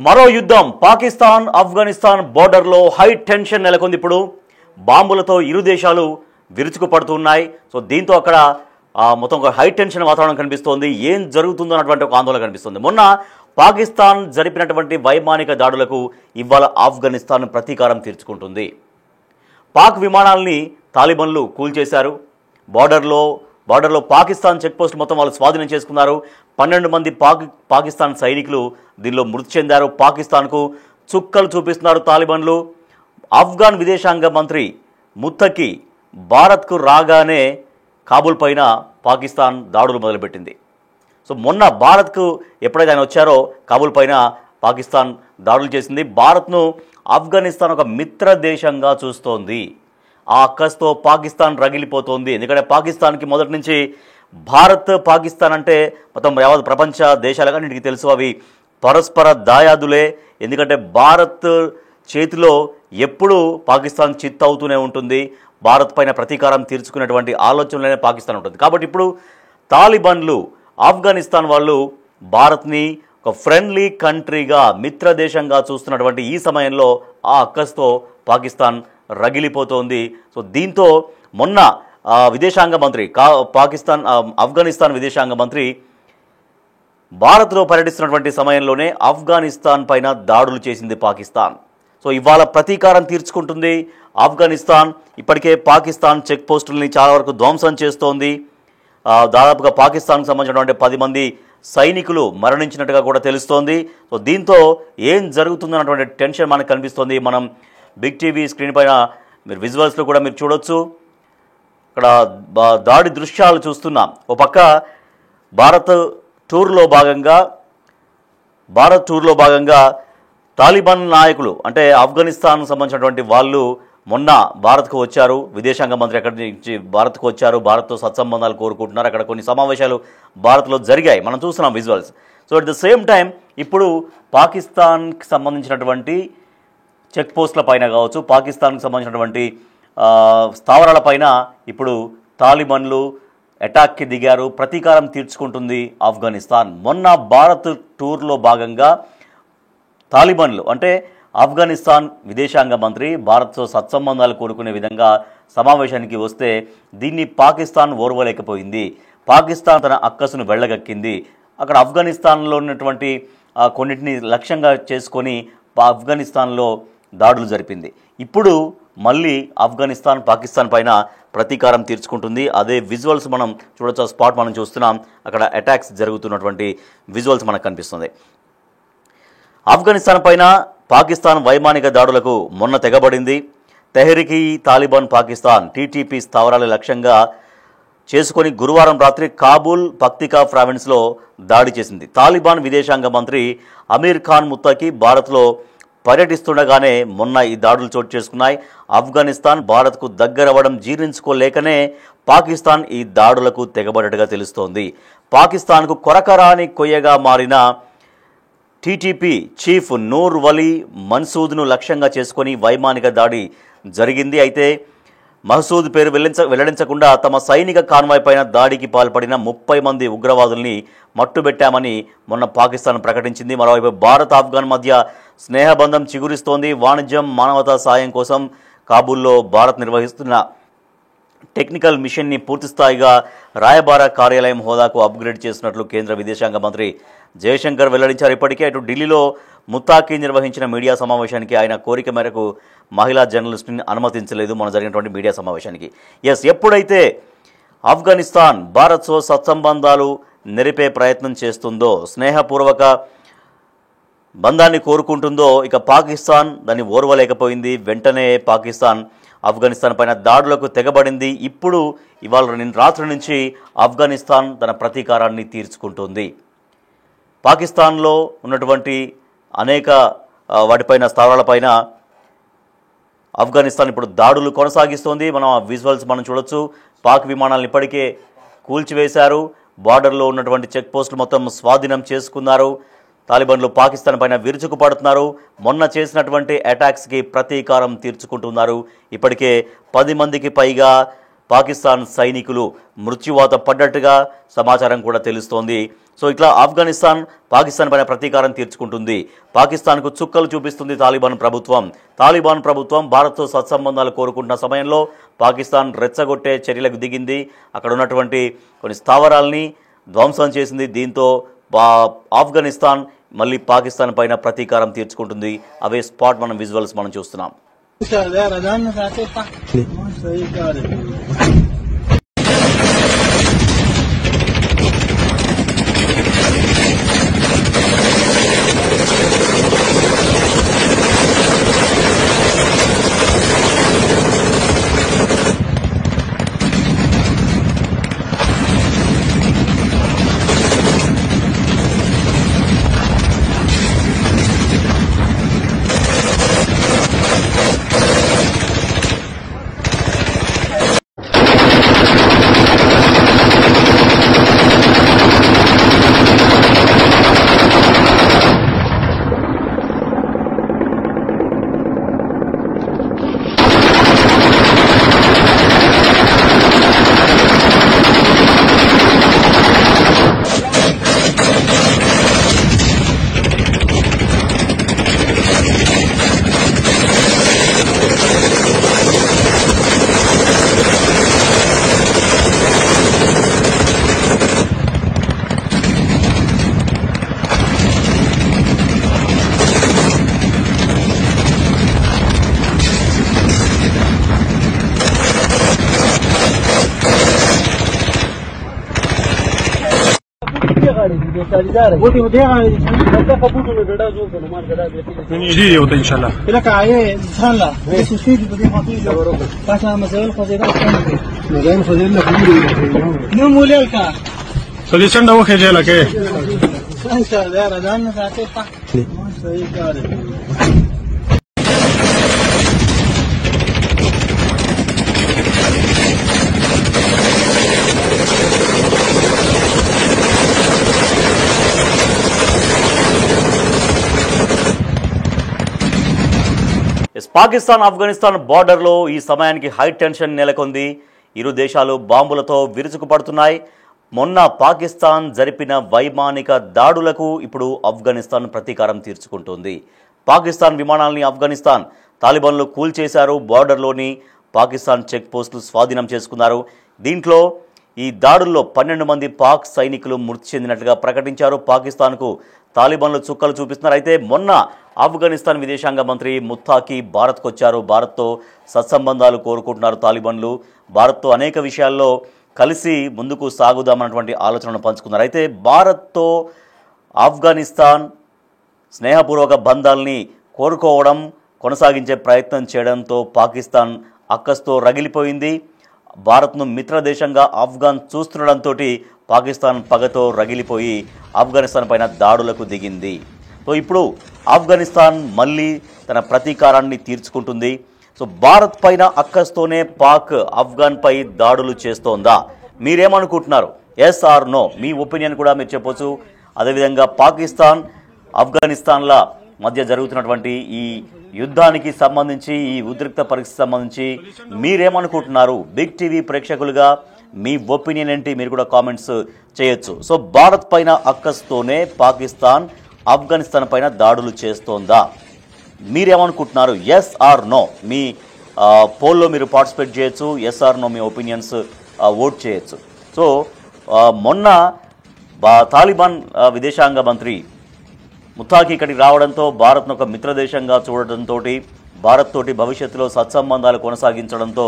మరో యుద్ధం పాకిస్తాన్ ఆఫ్ఘనిస్తాన్ బోర్డర్లో హై టెన్షన్ నెలకొంది. ఇప్పుడు బాంబులతో ఇరు దేశాలు విరుచుకుపడుతున్నాయి. సో దీంతో అక్కడ మొత్తం ఒక హై టెన్షన్ వాతావరణం కనిపిస్తోంది. ఏం జరుగుతుందో అన్నటువంటి ఒక ఆందోళన కనిపిస్తుంది. మొన్న పాకిస్తాన్ జరిపినటువంటి వైమానిక దాడులకు ఇవాళ ఆఫ్ఘనిస్తాన్ ప్రతీకారం తీర్చుకుంటుంది. పాక్ విమానాల్ని తాలిబన్లు కూల్చేశారు. బార్డర్లో పాకిస్తాన్ చెక్పోస్ట్ మొత్తం వాళ్ళు స్వాధీనం చేసుకున్నారు. 12 మంది పాకిస్తాన్ సైనికులు దీనిలో మృతి చెందారు. పాకిస్తాన్కు చుక్కలు చూపిస్తున్నారు తాలిబన్లు. ఆఫ్ఘాన్ విదేశాంగ మంత్రి ముత్తకి భారత్కు రాగానే కాబూల్ పైన పాకిస్తాన్ దాడులు మొదలుపెట్టింది. సో మొన్న భారత్కు ఎప్పుడైతే ఆయన వచ్చారో కాబూల్ పైన పాకిస్తాన్ దాడులు చేసింది. భారత్ను ఆఫ్ఘనిస్తాన్ ఒక మిత్ర దేశంగా చూస్తోంది. ఆ అక్కస్తో పాకిస్తాన్ రగిలిపోతోంది. ఎందుకంటే పాకిస్తాన్కి మొదటి నుంచి భారత్ పాకిస్తాన్ అంటే మొత్తం యావత్ ప్రపంచ దేశాలన్నింటికి తెలుసు, అవి పరస్పర దాయాదులే. ఎందుకంటే భారత్ చేతిలో ఎప్పుడూ పాకిస్తాన్ చిత్ అవుతూనే ఉంటుంది. భారత్ పైన ప్రతీకారం తీర్చుకునేటువంటి ఆలోచనలోనే పాకిస్తాన్ ఉంటుంది. కాబట్టి ఇప్పుడు తాలిబన్లు ఆఫ్ఘనిస్తాన్ వాళ్ళు భారత్ని ఒక ఫ్రెండ్లీ కంట్రీగా మిత్ర దేశంగా చూస్తున్నటువంటి ఈ సమయంలో ఆ అక్కస్తో పాకిస్తాన్ రగిలిపోతోంది. సో దీంతో మొన్న విదేశాంగ మంత్రి ఆఫ్ఘనిస్తాన్ విదేశాంగ మంత్రి భారత్లో పర్యటిస్తున్నటువంటి సమయంలోనే ఆఫ్ఘనిస్తాన్ పైన దాడులు చేసింది పాకిస్తాన్. సో ఇవాళ ప్రతీకారం తీర్చుకుంటుంది ఆఫ్ఘనిస్తాన్. ఇప్పటికే పాకిస్తాన్ చెక్ పోస్టుల్ని చాలా వరకు ధ్వంసం చేస్తోంది. దాదాపుగా పాకిస్తాన్కు సంబంధించినటువంటి 10 మంది సైనికులు మరణించినట్టుగా కూడా తెలుస్తోంది. సో దీంతో ఏం జరుగుతుందన్నటువంటి టెన్షన్ మనకు కనిపిస్తోంది. మనం బిగ్ టీవీ స్క్రీన్ పైన మీరు విజువల్స్లో కూడా మీరు చూడొచ్చు. ఇక్కడ దాడి దృశ్యాలు చూస్తున్నాం. ఓ పక్క భారత్ టూర్లో భాగంగా తాలిబాన్ నాయకులు అంటే ఆఫ్ఘనిస్తాన్ సంబంధించినటువంటి వాళ్ళు మొన్న భారత్కు వచ్చారు. విదేశాంగ మంత్రి అక్కడి నుంచి భారత్కు వచ్చారు. భారత్తో సత్సంబంధాలు కోరుకుంటున్నారు. అక్కడ కొన్ని సమావేశాలు భారత్లో జరిగాయి, మనం చూస్తున్నాం visuals. So at the same time ఇప్పుడు పాకిస్తాన్కి సంబంధించినటువంటి చెక్ పోస్టుల పైన కావచ్చు, పాకిస్తాన్కి సంబంధించినటువంటి స్థావరాల పైన ఇప్పుడు తాలిబన్లు అటాక్కి దిగారు. ప్రతీకారం తీర్చుకుంటుంది ఆఫ్ఘనిస్తాన్. మొన్న భారత్ టూర్లో భాగంగా తాలిబన్లు అంటే ఆఫ్ఘనిస్తాన్ విదేశాంగ మంత్రి భారత్తో సత్సంబంధాలు కోరుకునే విధంగా సమావేశానికి వస్తే దీన్ని పాకిస్తాన్ ఓర్వలేకపోయింది. పాకిస్తాన్ తన అక్కసును వెళ్ళగక్కింది. అక్కడ ఆఫ్ఘనిస్తాన్లో ఉన్నటువంటి కొన్నిటిని లక్ష్యంగా చేసుకొని ఆఫ్ఘనిస్తాన్లో దాడులు జరిపింది. ఇప్పుడు మళ్ళీ ఆఫ్ఘనిస్తాన్ పాకిస్తాన్ పైన ప్రతీకారం తీర్చుకుంటుంది. అదే విజువల్స్ మనం చూడొచ్చు. స్పాట్ మనం చూస్తున్నాం. అక్కడ అటాక్స్ జరుగుతున్నటువంటి విజువల్స్ మనకు కనిపిస్తుంది. ఆఫ్ఘనిస్తాన్ పైన పాకిస్తాన్ వైమానిక దాడులకు మొన్న తెగబడింది. తెహ్రీక్ తాలిబాన్ పాకిస్తాన్ టీటీపీ స్థావరాల లక్ష్యంగా చేసుకొని గురువారం రాత్రి కాబూల్ పక్తికా ప్రావిన్స్లో దాడి చేసింది. తాలిబాన్ విదేశాంగ మంత్రి అమీర్ ఖాన్ ముత్తకి భారత్లో పర్యటిస్తుండగానే మొన్న ఈ దాడులు చోటు చేసుకున్నాయి. ఆఫ్ఘనిస్తాన్ భారత్కు దగ్గరవ్వడం జీర్ణించుకోలేకనే పాకిస్తాన్ ఈ దాడులకు తెగబడ్డట్టుగా తెలుస్తోంది. పాకిస్తాన్కు కొరకరాని కొయ్యగా మారిన టీటీపీ చీఫ్ నూర్ వలీ మన్సూద్ను లక్ష్యంగా చేసుకొని వైమానిక దాడి జరిగింది. అయితే మహసూద్ పేరు వెల్లడించకుండా తమ సైనిక కాన్వాయ్ పైన దాడికి పాల్పడిన 30 మంది ఉగ్రవాదుల్ని మట్టుబెట్టామని మొన్న పాకిస్తాన్ ప్రకటించింది. మరోవైపు భారత్ ఆఫ్ఘన్ మధ్య స్నేహబంధం చిగురిస్తోంది. వాణిజ్యం, మానవతా సాయం కోసం కాబూల్లో భారత్ నిర్వహిస్తున్న టెక్నికల్ మిషన్ని పూర్తిస్థాయిగా రాయబార కార్యాలయం హోదాకు అప్గ్రేడ్ చేసినట్లు కేంద్ర విదేశాంగ మంత్రి జయశంకర్ వెల్లడించారు. ఇప్పటికే అటు ఢిల్లీలో ముత్తాకి నిర్వహించిన మీడియా సమావేశానికి ఆయన కోరిక మేరకు మహిళా జర్నలిస్టుని అనుమతించలేదు. మన జరిగినటువంటి మీడియా సమావేశానికి. ఎప్పుడైతే ఆఫ్ఘనిస్తాన్ భారత్తో సత్సంబంధాలు నెరిపే ప్రయత్నం చేస్తుందో, స్నేహపూర్వక బంధాన్ని కోరుకుంటుందో, ఇక పాకిస్తాన్ దాన్ని ఓర్వలేకపోయింది. వెంటనే పాకిస్తాన్ ఆఫ్ఘనిస్తాన్ పైన దాడులకు తెగబడింది. ఇప్పుడు ఇవాళ రాత్రి నుంచి ఆఫ్ఘనిస్తాన్ తన ప్రతీకారాన్ని తీర్చుకుంటుంది. పాకిస్తాన్లో ఉన్నటువంటి అనేక వాటిపైన స్థావరాలపైన ఆఫ్ఘనిస్తాన్ ఇప్పుడు దాడులు కొనసాగిస్తోంది. మనం ఆ విజువల్స్ మనం చూడొచ్చు. పాక్ విమానాలను ఇప్పటికే కూల్చివేశారు. బార్డర్లో ఉన్నటువంటి చెక్ పోస్టులు మొత్తం స్వాధీనం చేసుకున్నారు. తాలిబన్లు పాకిస్తాన్ పైన విరుచుకుపడుతున్నారు. మొన్న చేసినటువంటి అటాక్స్కి ప్రతీకారం తీర్చుకుంటున్నారు. ఇప్పటికే 10 మందికి పైగా పాకిస్తాన్ సైనికులు మృత్యువాత పడ్డట్టుగా సమాచారం కూడా తెలుస్తోంది. సో ఇట్లా ఆఫ్ఘనిస్తాన్ పాకిస్తాన్ పైన ప్రతీకారం తీర్చుకుంటుంది. పాకిస్తాన్కు చుక్కలు చూపిస్తుంది తాలిబాన్ ప్రభుత్వం భారత్తో సత్సంబంధాలు కోరుకుంటున్న సమయంలో పాకిస్తాన్ రెచ్చగొట్టే చర్యలకు దిగింది. అక్కడ ఉన్నటువంటి కొన్ని స్థావరాల్ని ధ్వంసం చేసింది. దీంతో ఆఫ్ఘనిస్తాన్ మళ్ళీ పాకిస్తాన్ పైన ప్రతీకారం తీర్చుకుంటుంది. అవే స్పాట్ విజువల్స్ మనం చూస్తున్నాం. పాకిస్తాన్ ఆఫ్ఘనిస్తాన్ బార్డర్లో ఈ సమయానికి హై టెన్షన్ నెలకొంది. ఇరు దేశాలు బాంబులతో విరుచుకుపడుతున్నాయి. మొన్న పాకిస్తాన్ జరిపిన వైమానిక దాడులకు ఇప్పుడు ఆఫ్ఘనిస్తాన్ ప్రతీకారం తీర్చుకుంటోంది. పాకిస్తాన్ విమానాల్ని ఆఫ్ఘనిస్తాన్ తాలిబాన్లు కూల్చేశారు. బార్డర్లోని పాకిస్తాన్ చెక్ పోస్టులు స్వాధీనం చేసుకున్నారు. దీంట్లో ఈ దాడుల్లో 12 మంది పాక్ సైనికులు మృతి చెందినట్లుగా ప్రకటించారు. పాకిస్తాన్కు తాలిబాన్లు చుక్కలు చూపిస్తున్నారు. అయితే మొన్న ఆఫ్ఘనిస్తాన్ విదేశాంగ మంత్రి ముత్తాకి భారత్కు వచ్చారు. భారత్తో సత్సంబంధాలు కోరుకుంటున్నారు తాలిబాన్లు. భారత్తో అనేక విషయాల్లో కలిసి ముందుకు సాగుదామన్నటువంటి ఆలోచనను పంచుకున్నారు. అయితే భారత్తో ఆఫ్ఘనిస్తాన్ స్నేహపూర్వక బంధాల్ని కోరుకోవడం కొనసాగించే ప్రయత్నం చేయడంతో పాకిస్తాన్ అక్కస్తో రగిలిపోయింది. భారత్ను మిత్రదేశంగా ఆఫ్ఘాన్ చూస్తుండడంతో పాకిస్తాన్ పగతో రగిలిపోయి ఆఫ్ఘనిస్తాన్ పైన దాడులకు దిగింది. సో ఇప్పుడు ఆఫ్ఘనిస్తాన్ మళ్ళీ తన ప్రతీకారాన్ని తీర్చుకుంటుంది. సో భారత్ పైన అక్కస్తోనే పాక్ ఆఫ్ఘాన్పై దాడులు చేస్తోందా? మీరేమనుకుంటున్నారు? ఎస్ ఆర్ నో, మీ ఒపీనియన్ కూడా మీరు చెప్పొచ్చు. అదేవిధంగా పాకిస్తాన్ ఆఫ్ఘనిస్తాన్ల మధ్య జరుగుతున్నటువంటి ఈ యుద్ధానికి సంబంధించి, ఈ ఉద్రిక్త పరిస్థితి సంబంధించి మీరేమనుకుంటున్నారు? బిగ్ టీవీ ప్రేక్షకులుగా మీ ఒపీనియన్ ఏంటి? మీరు కూడా కామెంట్స్ చేయొచ్చు. సో భారత్ పైన అక్కస్తోనే పాకిస్తాన్ ఆఫ్ఘనిస్తాన్ పైన దాడులు చేస్తోందా? మీరేమనుకుంటున్నారు? ఎస్ ఆర్ నో, మీ పోల్లో మీరు పార్టిసిపేట్ చేయొచ్చు. ఎస్ ఆర్ నో మీ ఒపీనియన్స్ ఓట్ చేయొచ్చు. సో మొన్న తాలిబాన్ విదేశాంగ మంత్రి ముత్తాకి ఇక్కడికి రావడంతో భారత్ను ఒక మిత్రదేశంగా చూడటంతో భారత్ తోటి భవిష్యత్తులో సత్సంబంధాలు కొనసాగించడంతో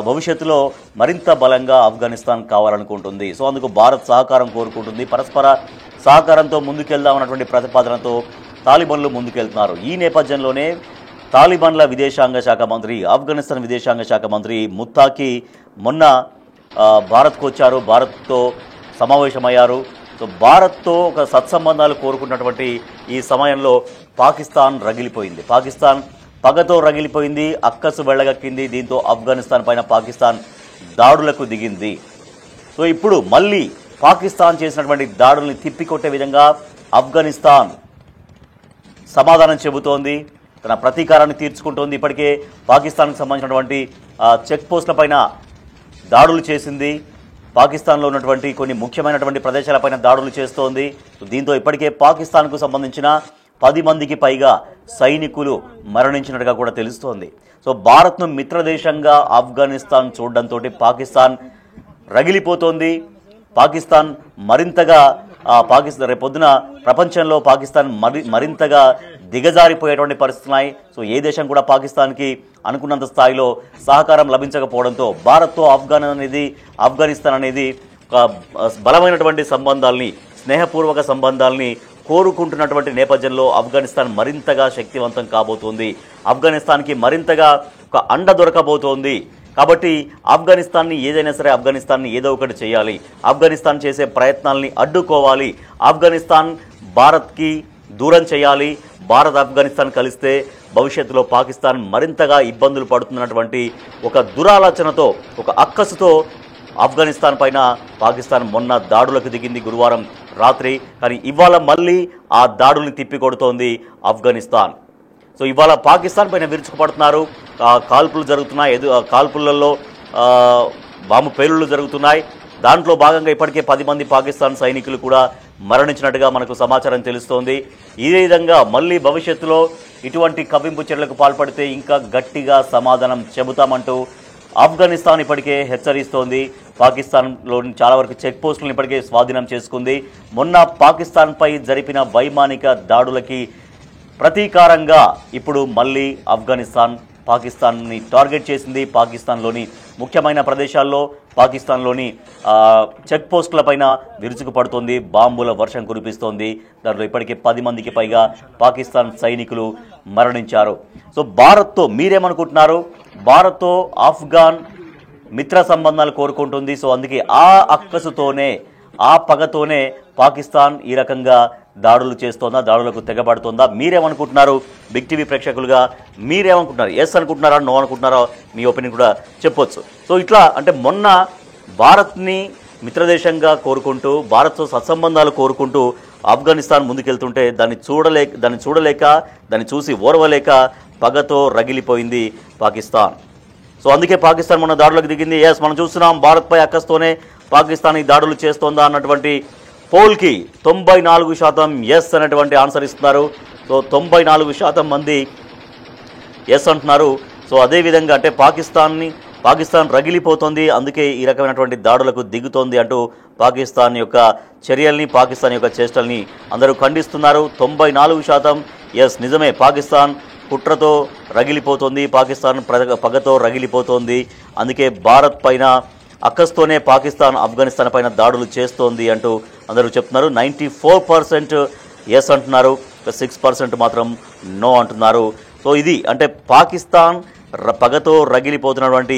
భవిష్యత్తులో మరింత బలంగా ఆఫ్ఘనిస్తాన్ కావాలనుకుంటుంది. సో అందుకు భారత్ సహకారం కోరుకుంటుంది. పరస్పర సహకారంతో ముందుకెళ్దామన్నటువంటి ప్రతిపాదనతో తాలిబాన్లు ముందుకెళ్తున్నారు. ఈ నేపథ్యంలోనే తాలిబాన్ల విదేశాంగ శాఖ మంత్రి, ఆఫ్ఘనిస్తాన్ విదేశాంగ శాఖ మంత్రి ముత్తాకి మొన్న భారత్కు వచ్చారు. భారత్తో సమావేశమయ్యారు. సో భారత్తో ఒక సత్సంబంధాలు కోరుకున్నటువంటి ఈ సమయంలో పాకిస్తాన్ రగిలిపోయింది. పాకిస్తాన్ పగతో రగిలిపోయింది, అక్కసు వెళ్ళగక్కింది. దీంతో ఆఫ్ఘనిస్తాన్ పైన పాకిస్తాన్ దాడులకు దిగింది. సో ఇప్పుడు మళ్ళీ పాకిస్తాన్ చేసినటువంటి దాడుల్ని తిప్పికొట్టే విధంగా ఆఫ్ఘనిస్తాన్ సమాధానం చెబుతోంది, తన ప్రతీకారాన్ని తీర్చుకుంటోంది. ఇప్పటికే పాకిస్తాన్కి సంబంధించినటువంటి చెక్ పోస్టుల పైన దాడులు చేసింది, పాకిస్తాన్లో ఉన్నటువంటి కొన్ని ముఖ్యమైనటువంటి ప్రదేశాలపైన దాడులు చేస్తోంది. దీంతో ఇప్పటికే పాకిస్తాన్కు సంబంధించిన 10 మందికి పైగా సైనికులు మరణించినట్టుగా కూడా తెలుస్తోంది. సో భారత్ను మిత్రదేశంగా ఆఫ్ఘనిస్తాన్ చూడడంతో పాకిస్తాన్ రగిలిపోతోంది. పాకిస్తాన్ మరింతగా రేపొద్దున ప్రపంచంలో పాకిస్తాన్ మరింతగా దిగజారిపోయేటువంటి పరిస్థితులు ఉన్నాయి. సో ఏ దేశం కూడా పాకిస్తాన్కి అనుకున్నంత స్థాయిలో సహకారం లభించకపోవడంతో భారత్తో ఆఫ్ఘనిస్తాన్ అనేది ఒక బలమైనటువంటి సంబంధాలని, స్నేహపూర్వక సంబంధాలని కోరుకుంటున్నటువంటి నేపథ్యంలో ఆఫ్ఘనిస్తాన్ మరింతగా శక్తివంతం కాబోతోంది. ఆఫ్ఘనిస్తాన్కి మరింతగా ఒక అండ దొరకబోతోంది. కాబట్టి ఆఫ్ఘనిస్తాన్ని ఏదో ఒకటి చేయాలి, ఆఫ్ఘనిస్తాన్ చేసే ప్రయత్నాల్ని అడ్డుకోవాలి, ఆఫ్ఘనిస్తాన్ భారత్కి దూరం చేయాలి. భారత్ ఆఫ్ఘనిస్తాన్ కలిస్తే భవిష్యత్తులో పాకిస్తాన్ మరింతగా ఇబ్బందులు పడుతున్నటువంటి ఒక దురాలోచనతో, ఒక అక్కసుతో ఆఫ్ఘనిస్తాన్ పైన పాకిస్తాన్ మొన్న దాడులకు దిగింది గురువారం రాత్రి. కానీ ఇవాళ మళ్ళీ ఆ దాడుల్ని తిప్పికొడుతోంది ఆఫ్ఘనిస్తాన్. సో ఇవాళ పాకిస్తాన్ పైన విరుచుకుపడుతున్నారు, కాల్పులు జరుగుతున్నాయి, కాల్పులలో బాంబు పేలుళ్లు జరుగుతున్నాయి. దాంట్లో భాగంగా ఇప్పటికే 10 మంది పాకిస్తాన్ సైనికులు కూడా మరణించినట్టుగా మనకు సమాచారం తెలుస్తోంది. ఈ విధంగా మళ్ళీ భవిష్యత్తులో ఇటువంటి కవ్వింపు చర్యలకు పాల్పడితే ఇంకా గట్టిగా సమాధానం చెబుతామంటూ ఆఫ్ఘనిస్తాన్ ఇప్పటికే హెచ్చరిస్తోంది. పాకిస్తాన్లోని చాలా వరకు చెక్ పోస్టులను ఇప్పటికే స్వాధీనం చేసుకుంది. మొన్న పాకిస్తాన్పై జరిపిన వైమానిక దాడులకి ప్రతీకారంగా ఇప్పుడు మళ్ళీ ఆఫ్ఘనిస్తాన్ పాకిస్తాన్ని టార్గెట్ చేసింది. పాకిస్తాన్లోని ముఖ్యమైన ప్రదేశాల్లో, పాకిస్తాన్లోని చెక్ పోస్టులపైన విరుచుకుపడుతోంది, బాంబుల వర్షం కురిపిస్తోంది. దాంట్లో ఇప్పటికే 10 మందికి పైగా పాకిస్తాన్ సైనికులు మరణించారు. సో భారత్తో మీరేమనుకుంటున్నారు? భారత్తో ఆఫ్ఘాన్ మిత్ర సంబంధాలు కోరుకుంటుంది. సో అందుకే ఆ అక్కసుతోనే, ఆ పగతోనే పాకిస్తాన్ ఈ రకంగా దాడులు చేస్తోందా, దాడులకు తెగబడుతోందా? మీరేమనుకుంటున్నారు? బిగ్ టీవీ ప్రేక్షకులుగా మీరేమనుకుంటున్నారు? ఎస్ అనుకుంటున్నారా, నో అనుకుంటున్నారా? మీ ఒపీనియన్ కూడా చెప్పొచ్చు. సో ఇట్లా అంటే మొన్న భారత్ని మిత్రదేశంగా కోరుకుంటూ, భారత్తో సత్సంబంధాలు కోరుకుంటూ ఆఫ్ఘనిస్తాన్ ముందుకెళ్తుంటే దాన్ని చూడలేక దాన్ని చూసి ఓర్వలేక పగతో రగిలిపోయింది పాకిస్తాన్. సో అందుకే పాకిస్తాన్ మొన్న దాడులకు దిగింది. ఎస్, మనం చూస్తున్నాం భారత్పై అక్కస్తోనే పాకిస్తాన్ ఈ దాడులు చేస్తోందా అన్నటువంటి పోల్కి 94% ఎస్ అనేటువంటి ఆన్సర్ ఇస్తున్నారు. సో 94% మంది ఎస్ అంటున్నారు. సో అదేవిధంగా అంటే పాకిస్తాన్ రగిలిపోతుంది, అందుకే ఈ రకమైనటువంటి దాడులకు దిగుతోంది అంటూ పాకిస్తాన్ యొక్క చర్యల్ని, పాకిస్తాన్ యొక్క చేష్టల్ని అందరూ ఖండిస్తున్నారు. 94% ఎస్, నిజమే, పాకిస్తాన్ కుట్రతో రగిలిపోతుంది, పాకిస్తాన్ పగతో రగిలిపోతోంది, అందుకే భారత్ పైన అక్కస్తోనే పాకిస్తాన్ ఆఫ్ఘనిస్తాన్ పైన దాడులు చేస్తోంది అంటూ అందరూ చెప్తున్నారు. 94% ఎస్ అంటున్నారు, 6% మాత్రం నో అంటున్నారు. సో ఇది అంటే పాకిస్తాన్ పగతో రగిలిపోతున్నటువంటి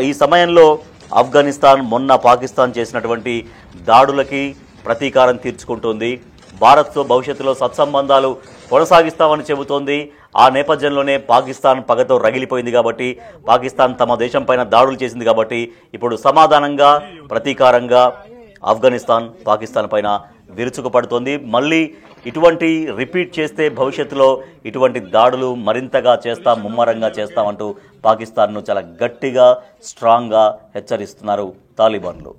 ఈ సమయంలో ఆఫ్ఘనిస్తాన్ మొన్న పాకిస్తాన్ చేసినటువంటి దాడులకి ప్రతీకారం తీర్చుకుంటుంది. భారత్తో భవిష్యత్తులో సత్సంబంధాలు కొనసాగిస్తామని చెబుతోంది. ఆ నేపథ్యంలోనే పాకిస్తాన్ పగతో రగిలిపోయింది కాబట్టి, పాకిస్తాన్ తమ దేశం పైన దాడులు చేసింది కాబట్టి ఇప్పుడు సమాధానంగా, ప్రతీకారంగా ఆఫ్ఘనిస్తాన్ పాకిస్తాన్ పైన విరుచుకుపడుతోంది. మళ్ళీ ఇటువంటి రిపీట్ చేస్తే భవిష్యత్తులో ఇటువంటి దాడులు మరింతగా ముమ్మరంగా చేస్తామంటూ పాకిస్తాన్ను చాలా గట్టిగా, స్ట్రాంగ్గా హెచ్చరిస్తున్నారు తాలిబాన్లు.